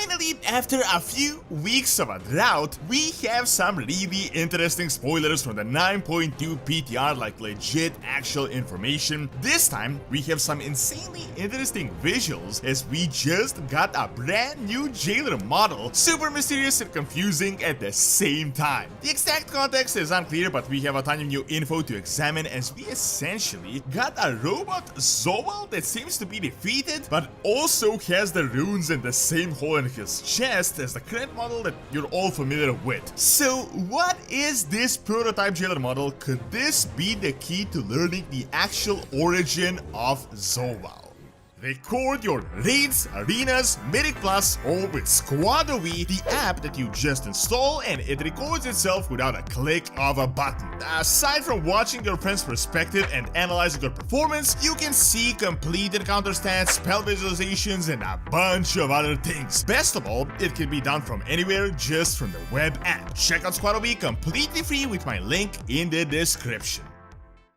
finally, after a few weeks of a drought, we have some really interesting spoilers from the 9.2 PTR, like legit actual information. This time, we have some insanely interesting visuals as we just got a brand new Jailer model, super mysterious and confusing at the same time. The exact context is unclear, but we have a ton of new info to examine as we essentially got a robot Zoal that seems to be defeated, but also has the runes in the same hole in his chest as the current model that you're all familiar with. So what is this prototype Jailer model? Could this be the key to learning the actual origin of Zoal? Record your raids, arenas, Mythic Plus, or with Squadowy, the app that you just install, and it records itself without a click of a button. Aside from watching your friend's perspective and analyzing your performance, you can see complete encounter stats, spell visualizations, and a bunch of other things. Best of all, it can be done from anywhere, just from the web app. Check out Squadowy completely free with my link in the description.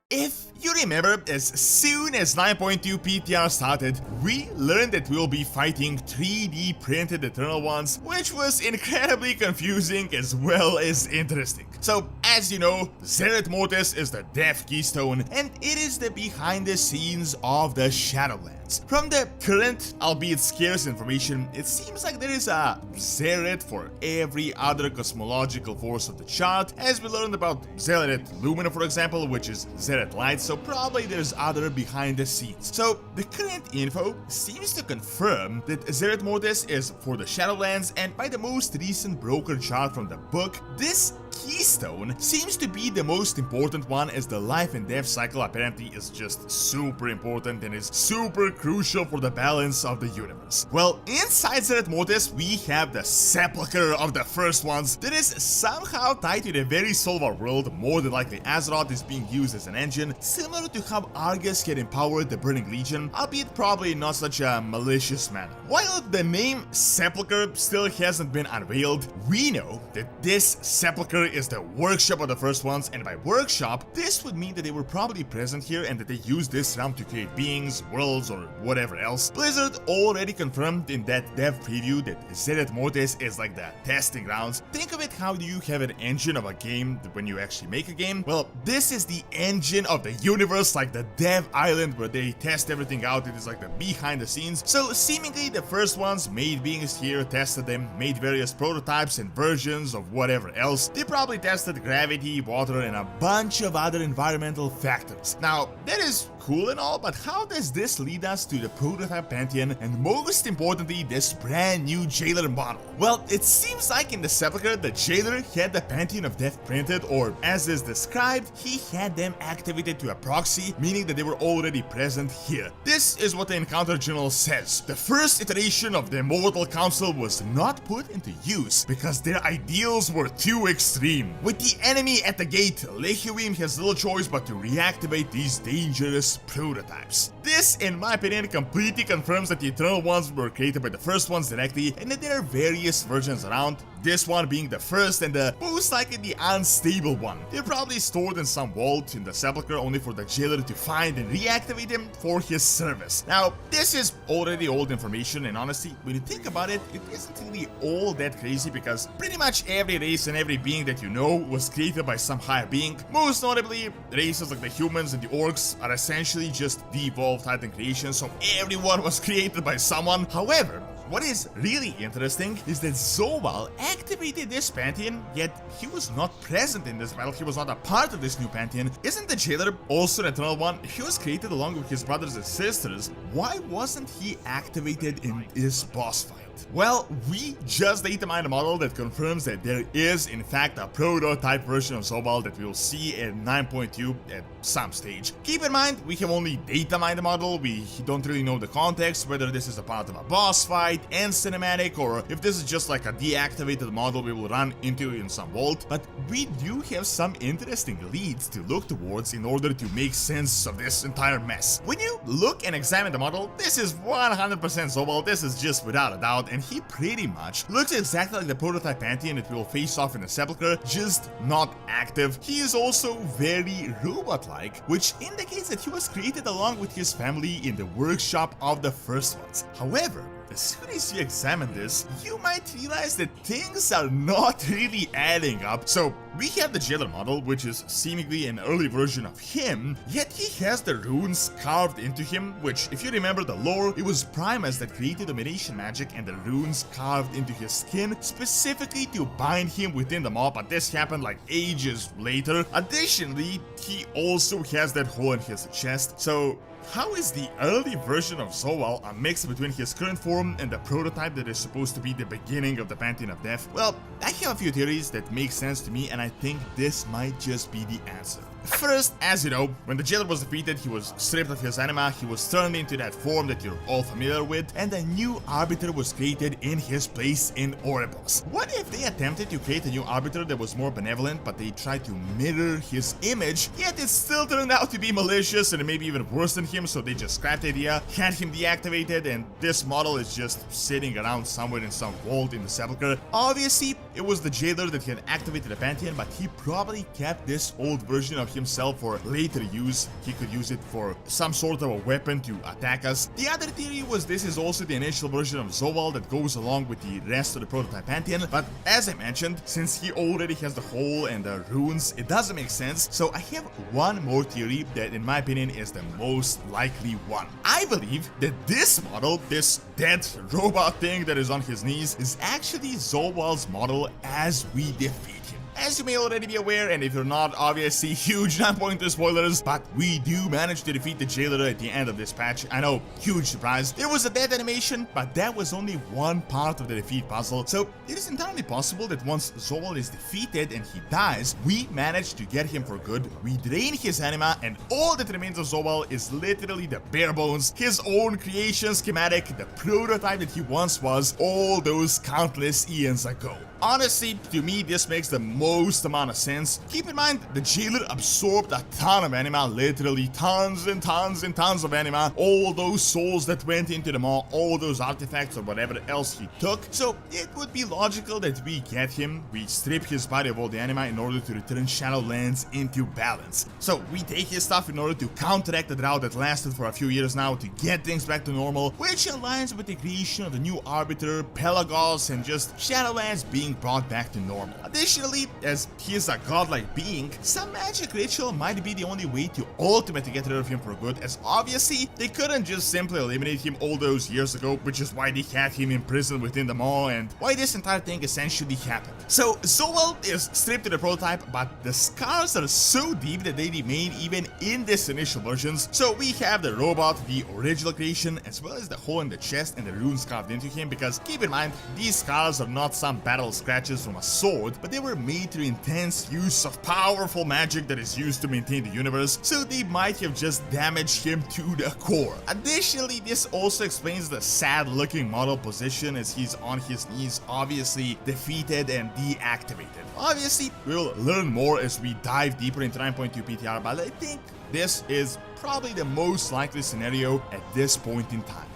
If you remember, as soon as 9.2 PTR started, we learned that we'll be fighting 3D printed Eternal Ones, which was incredibly confusing as well as interesting. So, as you know, Zeroth Mode is the dev keystone, and it is the behind the scenes of the Shadowlands. From the current, albeit scarce information, it seems like there is a Zeroth for every other cosmological force of the chart, as we learned about Zeroth Lumina, for example, which is Zeroth Light, so probably there's other behind the scenes. So the current info seems to confirm that Zeroth Mode is for the Shadowlands, and by the most recent broker chart from the book, this keystone seems to be the most important one, as the life and death cycle apparently is just super important and is super crucial for the balance of the universe. Well, inside Zeroth Mode we have the Sepulcher of the first ones that is somehow tied to the very soul of our world. More than likely Azeroth is being used as an engine, similar to how Argus can empower the Burning Legion, albeit probably not such a malicious manner. While the name Sepulcher still hasn't been unveiled, we know that this Sepulcher is the workshop of the first ones, and by workshop, this would mean that they were probably present here and that they used this realm to create beings, worlds, or whatever else. Blizzard already confirmed in that dev preview that Zeroth Mode is like the testing grounds. Think of it, how do you have an engine of a game when you actually make a game? Well, this is the engine of the universe, like the dev island where they test everything out. It is like the behind the scenes. So seemingly the first ones made beings here, tested them, made various prototypes and versions of whatever else. They probably tested gravity, water, and a bunch of other environmental factors. Now, that is cool and all, but how does this lead us to the prototype Pantheon, and most importantly, this brand new Jailer model? Well, it seems like in the Sepulcher, the Jailer had the Pantheon of Death printed, or as is described, he had them activated to a proxy, meaning that they were already present here. This is what the Encounter Journal says. The first iteration of the Immortal Council was not put into use because their ideals were too extreme. With the enemy at the gate, Lehiwim has little choice but to reactivate these dangerous prototypes. This, in my opinion, completely confirms that the Eternal Ones were created by the first ones directly, and that there are various versions around, this one being the first and the most likely the unstable one. They're probably stored in some vault in the Sepulcher, only for the Jailer to find and reactivate them for his service. Now, this is already old information, and honestly, when you think about it, it isn't really all that crazy, because pretty much every race and every being that you know was created by some higher being. Most notably, races like the humans and the orcs are essentially just devolved Titan creations, so everyone was created by someone. However, what is really interesting is that Zoal activated this Pantheon, yet he was not present in this battle, he was not a part of this new Pantheon. Isn't the Jailer also an Eternal One? He was created along with his brothers and sisters. Why wasn't he activated in this boss fight? Well, we just datamined a model that confirms that there is in fact a prototype version of Zoal that we will see in 9.2 at some stage. Keep in mind, we have only datamined the model, we don't really know the context, whether this is a part of a boss fight and cinematic, or if this is just like a deactivated model we will run into in some vault, but we do have some interesting leads to look towards in order to make sense of this entire mess. When you look and examine the model, this is 100% Zoal, this is just without a doubt, and he pretty much looks exactly like the prototype Pantheon that we will face off in the Sepulcher, just not active. He is also very robot-like, which indicates that he was created along with his family in the workshop of the first ones. However, as soon as you examine this, you might realize that things are not really adding up. So we have the Jailer model, which is seemingly an early version of him, yet he has the runes carved into him, which, if you remember the lore, it was Primus that created domination magic and the runes carved into his skin specifically to bind him within the maw, but this happened like ages later. Additionally, he also has that hole in his chest, so how is the early version of Zoal a mix between his current form and the prototype that is supposed to be the beginning of the Pantheon of Death? Well, I have a few theories that make sense to me, and I think this might just be the answer. First, as you know, when the Jailer was defeated, he was stripped of his anima, he was turned into that form that you're all familiar with, and a new Arbiter was created in his place in Oribos. What if they attempted to create a new Arbiter that was more benevolent, but they tried to mirror his image, yet it still turned out to be malicious and maybe even worse than him, so they just scrapped the idea, had him deactivated, and this model is just sitting around somewhere in some vault in the Sepulcher. Obviously, it was the Jailer that had activated the Pantheon, but he probably kept this old version of himself for later use. He could use it for some sort of a weapon to attack us. The other theory was this is also the initial version of Zoal that goes along with the rest of the prototype Pantheon, but as I mentioned, since he already has the hole and the runes, it doesn't make sense. So I have one more theory that in my opinion is the most likely one. I believe that this model, this dead robot thing that is on his knees, is actually Zoal's model as we defeat him. As you may already be aware, and if you're not, obviously huge 9.2 spoilers, but we do manage to defeat the Jailer at the end of this patch. I know, huge surprise. There was a death animation, but that was only one part of the defeat puzzle, so it is entirely possible that once Zoal is defeated and he dies, we manage to get him for good, we drain his anima, and all that remains of Zoal is literally the bare bones, his own creation schematic, the prototype that he once was all those countless eons ago. Honestly, to me, this makes the most amount of sense. Keep in mind, the Jailer absorbed a ton of anima, literally tons and tons and tons of anima, all those souls that went into the maw, all those artifacts or whatever else he took. So it would be logical that we get him, we strip his body of all the anima in order to return Shadowlands into balance. So we take his stuff in order to counteract the drought that lasted for a few years now to get things back to normal, which aligns with the creation of the new Arbiter, Pelagos, and just Shadowlands being brought back to normal. Additionally, as he is a godlike being, some magic ritual might be the only way to ultimately get rid of him for good, as obviously they couldn't just simply eliminate him all those years ago, which is why they had him imprisoned within the maw and why this entire thing essentially happened. So Zoal is stripped to the prototype, but the scars are so deep that they remain even in this initial versions. So we have the robot, the original creation, as well as the hole in the chest and the runes carved into him, because keep in mind, these scars are not some battle scratches from a sword, but they were made through intense use of powerful magic that is used to maintain the universe, so they might have just damaged him to the core. Additionally, this also explains the sad looking model position as he's on his knees, obviously defeated and deactivated. Obviously, we'll learn more as we dive deeper into 9.2 PTR, but I think this is probably the most likely scenario at this point in time.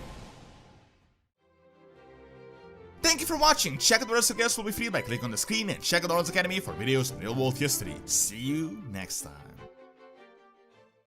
Thank you for watching. Check out the rest of the guests will be free by clicking on the screen, and check out Doronsmovies Academy for videos on real world history. See you next time.